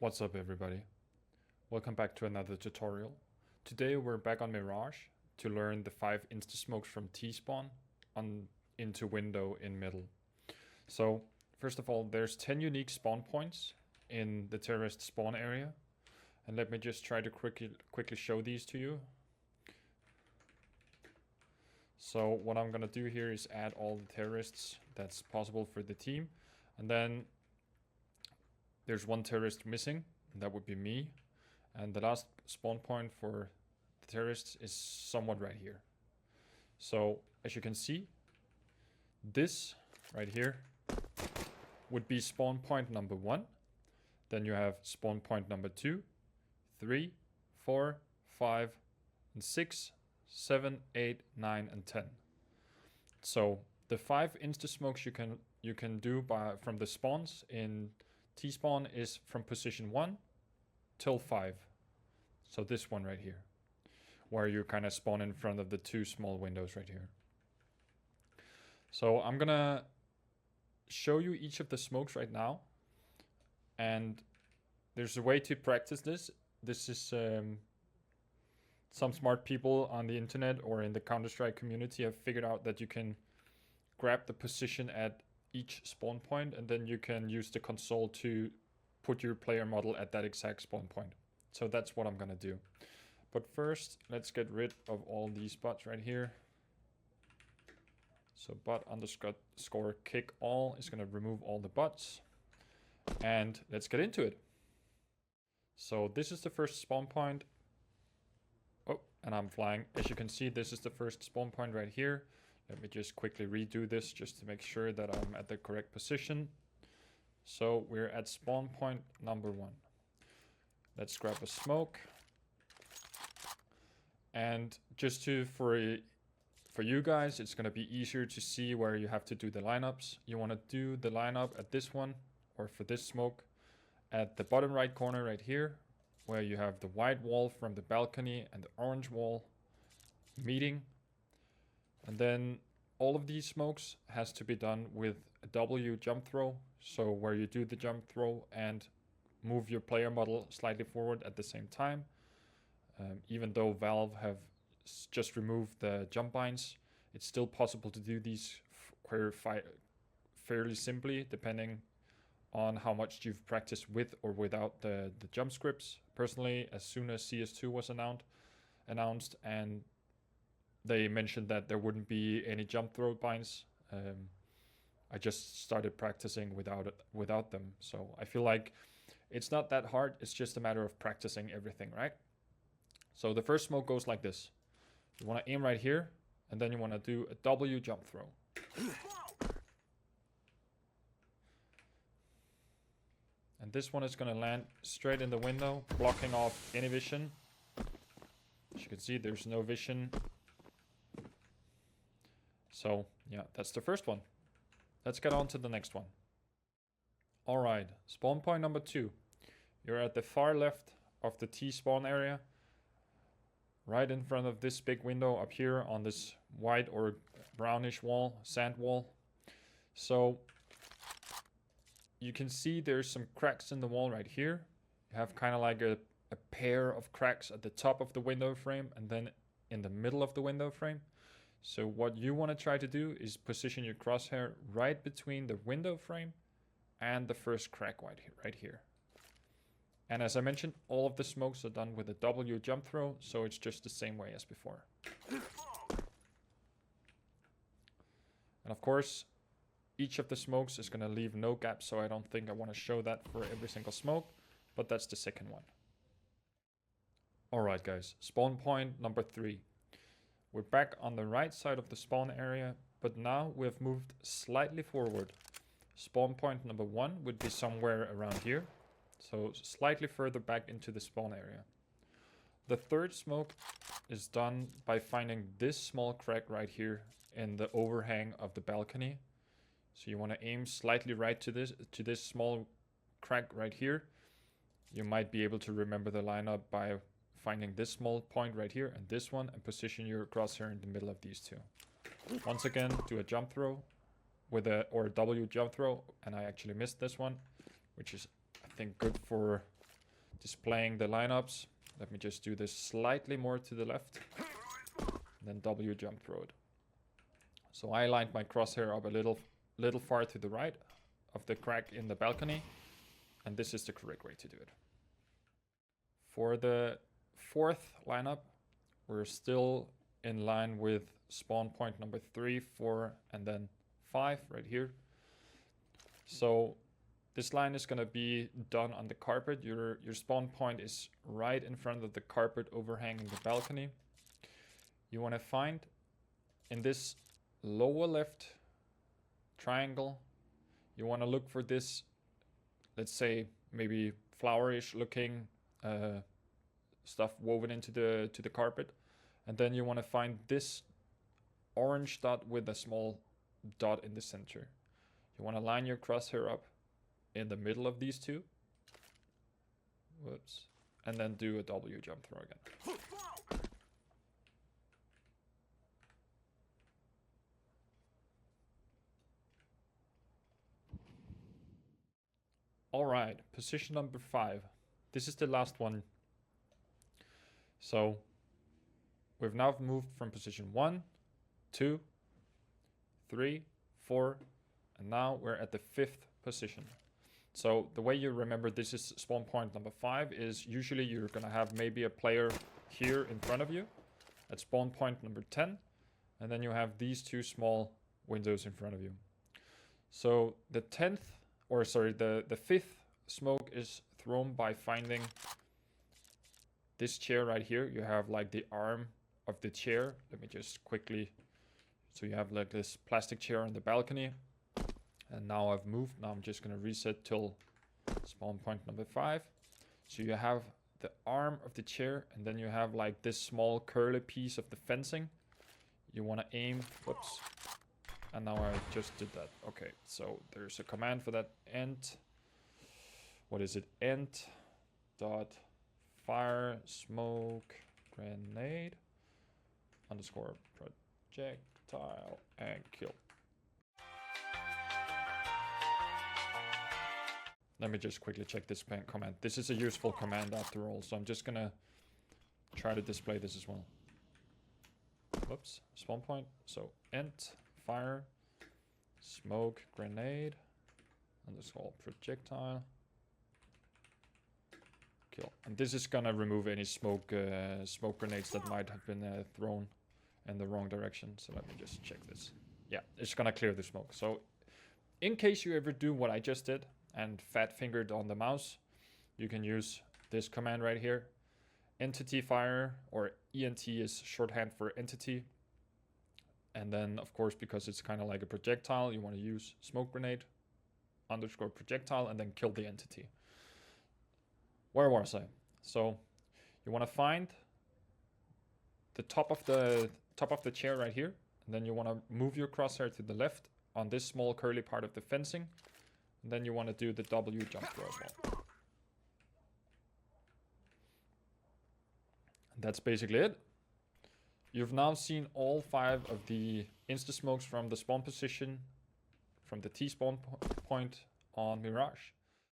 What's up everybody? Welcome back to another tutorial. Today we're back on Mirage to learn the 5 insta smokes from T-spawn on into window in middle. So first of all, there's 10 unique spawn points in the terrorist spawn area, and let me just try to quickly show these to you. So what I'm gonna do here is add all the terrorists that's possible for the team, and then there's one terrorist missing, and that would be me. And the last spawn point for the terrorists is somewhat right here. So as you can see, this right here would be spawn point number 1. Then you have spawn point number 2, 3, 4, 5, and 6, 7, 8, 9, and 10. So the 5 insta smokes you can do from the spawns in T-spawn is from position 1 till 5. So this one right here, where you kind of spawn in front of the 2 small windows right here. So I'm gonna show you each of the smokes right now, and there's a way to practice this. This is some smart people on the internet or in the Counter-Strike community have figured out that you can grab the position at each spawn point, and then you can use the console to put your player model at that exact spawn point. So that's what I'm gonna do. But first, let's get rid of all these bots right here. So bot underscore kick all is gonna remove all the bots, and let's get into it. So this is the first spawn point. Oh, and I'm flying. As you can see, this is the first spawn point right here. Let me just quickly redo this just to make sure that I'm at the correct position. So we're at spawn point number 1. Let's grab a smoke. And just for you guys, it's going to be easier to see where you have to do the lineups. You want to do the lineup at this one, or for this smoke, at the bottom right corner right here, where you have the white wall from the balcony and the orange wall meeting. And then all of these smokes has to be done with a W jump throw. So where you do the jump throw and move your player model slightly forward at the same time. Even though Valve have just removed the jump binds, it's still possible to do these fairly simply, depending on how much you've practiced with or without the jump scripts. Personally, as soon as CS2 was announced and they mentioned that there wouldn't be any jump throw binds, I just started practicing without them. So I feel like it's not that hard. It's just a matter of practicing everything, right? So the first smoke goes like this. You want to aim right here, and then you want to do a W jump throw. And this one is going to land straight in the window, blocking off any vision. As you can see, there's no vision. So yeah, that's the first one. Let's get on to the next one. All right, spawn point number 2. You're at the far left of the T-spawn area, right in front of this big window up here on this white or brownish wall, sand wall. So you can see there's some cracks in the wall right here. You have kind of like a pair of cracks at the top of the window frame and then in the middle of the window frame. So what you want to try to do is position your crosshair right between the window frame and the first crack right here. And as I mentioned, all of the smokes are done with a W jump throw, so it's just the same way as before. And of course, each of the smokes is going to leave no gaps, so I don't think I want to show that for every single smoke, but that's the second one. Alright guys, spawn point number 3. We're back on the right side of the spawn area, but now we've moved slightly forward. Spawn point number 1 would be somewhere around here, so slightly further back into the spawn area. The third smoke is done by finding this small crack right here in the overhang of the balcony. So you want to aim slightly right to this small crack right here. You might be able to remember the lineup by finding this small point right here and this one, and position your crosshair in the middle of these 2. Once again, do a jump throw with or a W jump throw, and I actually missed this one, which is I think good for displaying the lineups. Let me just do this slightly more to the left. Then W jump throw it. So I lined my crosshair up a little far to the right of the crack in the balcony. And this is the correct way to do it. For the fourth lineup, we're still in line with spawn point number 3, 4, and then 5 right here. So this line is going to be done on the carpet. Your spawn point is right in front of the carpet overhanging the balcony. You want to find in this lower left triangle, you want to look for this, let's say maybe flowerish looking stuff woven into the carpet. And then you want to find this orange dot with a small dot in the center. You want to line your crosshair up in the middle of these two. Whoops. And then do a W jump throw again. All right, position number 5. This is the last one. So we've now moved from position 1, 2, 3, 4, and now we're at the 5th position. So the way you remember this is spawn point number 5 is usually you're going to have maybe a player here in front of you at spawn point number 10, and then you have these two small windows in front of you. So the 5th smoke is thrown by finding this chair right here. You have like the arm of the chair. Let me just quickly, so you have like this plastic chair on the balcony. And now I've moved. Now I'm just going to reset till spawn point number 5. So you have the arm of the chair, and then you have like this small curly piece of the fencing. You want to aim. Whoops. And now I just did that. Okay, so there's a command for that. Ent. What is it? Ent dot fire smoke grenade underscore projectile and kill. Let me just quickly check this command. This is a useful command after all, so I'm just gonna try to display this as well. Whoops, spawn point. So ent fire smoke grenade underscore projectile kill. And this is gonna remove any smoke grenades that might have been thrown in the wrong direction. So let me just check this. Yeah, it's gonna clear the smoke. So in case you ever do what I just did and fat fingered on the mouse, you can use this command right here. Entity fire, or ENT is shorthand for entity. And then of course, because it's kind of like a projectile, you want to use smoke grenade underscore projectile and then kill the entity. Where was I? So you want to find the top of the chair right here, and then you want to move your crosshair to the left on this small curly part of the fencing, and then you want to do the W jump throw as well. And that's basically it. You've now seen all 5 of the insta smokes from the spawn position, from the T spawn point on Mirage.